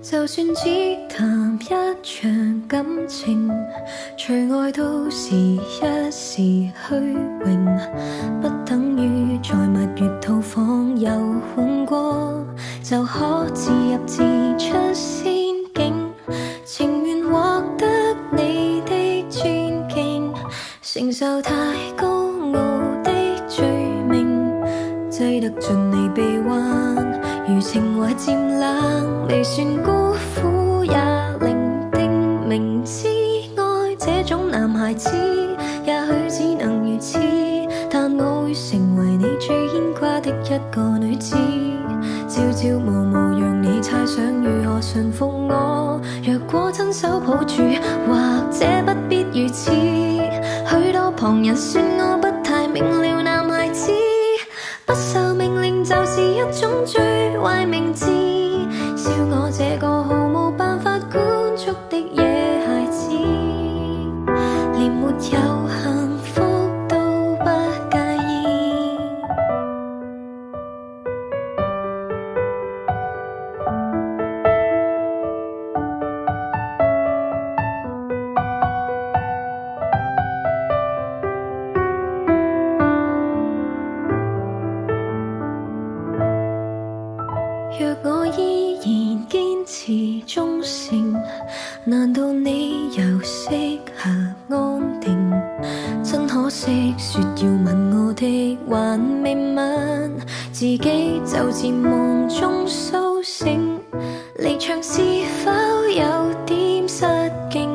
就算只談一場感情，除愛都是一時虛榮，不等於在蜜月套房遊玩過就可自入自出仙境，情願獲得你的尊敬，承受太高傲的罪名，擠得進你臂彎，如情懷漸冷，未算孤苦也伶仃。明知愛這種男孩子，也許只能如此，但我會成為你最牽掛的一個女子，朝朝暮暮讓你猜想如何馴服我。若果親手抱住，或者不必如此。許多旁人說我不太明了，男孩子不受命令就是一種最壞名字，笑我這個毫無辦法管束的野孩子，連沒有幸福都不介意。若我依然堅持忠誠，難道你又適合安定？真可惜，說要吻我的還未吻，自己就漸夢中甦醒。離場是否有點失敬，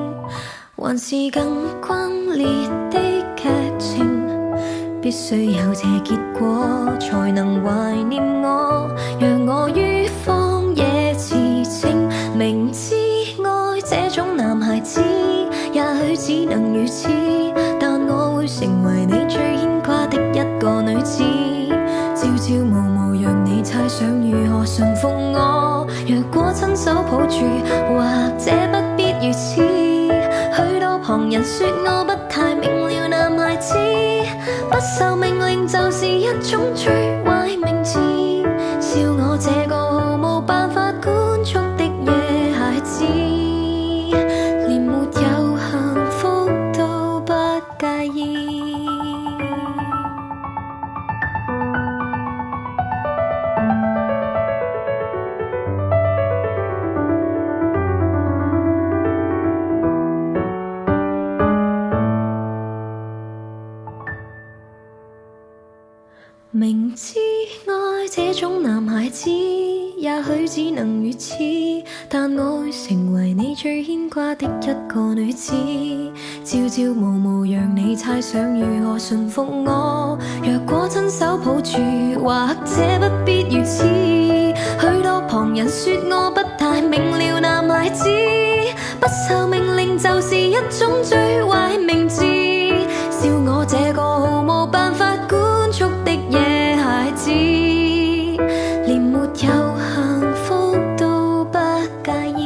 還是更轟烈的劇情？必須有這結果，才能懷念我。讓我於荒野馳騁，明知愛這種男孩子，也許只能如此，但我會成為你最牽掛的一個女子，朝朝暮暮讓你猜想如何馴服我。若果親手抱住，或者不必如此。許多旁人說我不太明了，男孩子不受命令就是一種最壞名字，笑我這個毫無辦法管束的野孩子，連沒有幸福都不介意。明知愛這種男孩子，也許只能如此，但我會成為你最牽掛的一個女子，朝朝暮暮讓你猜想如何馴服我。若果親手抱住，或者不必如此。許多旁人說我不太明了，男孩子不受命令就是一種最壞名字，笑我這個毫無辦法管束的野孩子，連沒有幸福都不介意。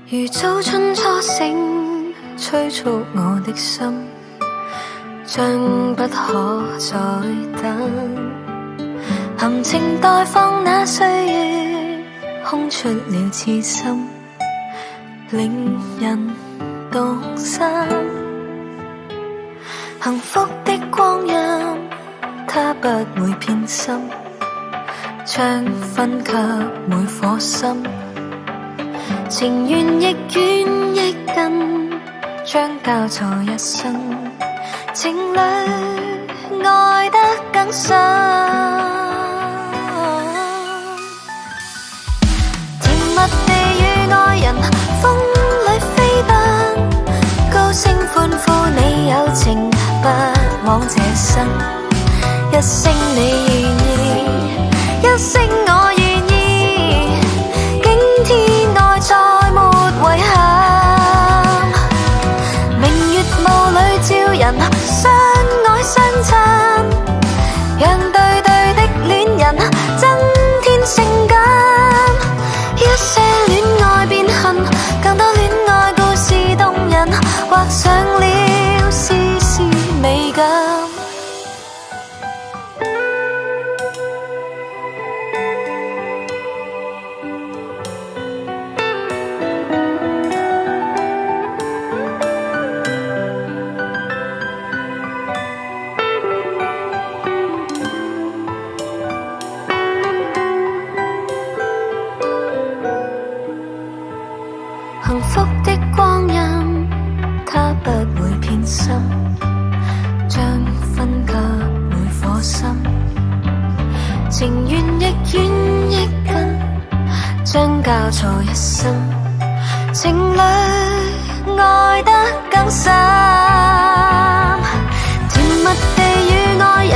如早春初醒，催促我的心，將不可再等。含情待放那歲月，空出了痴心，令人動心。幸福的光陰，它不會偏心，將分給每顆心。情願亦願亦近，將交錯一生，情侶愛得更深。甜蜜地與愛人風裏飛奔，高聲歡呼你有情不枉這生。一聲你願意，一聲我願意，驚天愛再沒遺憾。明月霧裏照人相愛相親，讓對對的戀人增添性感。一些戀愛變恨，更多戀愛故事動人，畫上了絲絲美感。幸福的光陰，它不會偏心，將分給每顆心，情願亦願亦跟，將交錯一生，情侶愛得更深，甜蜜地與愛人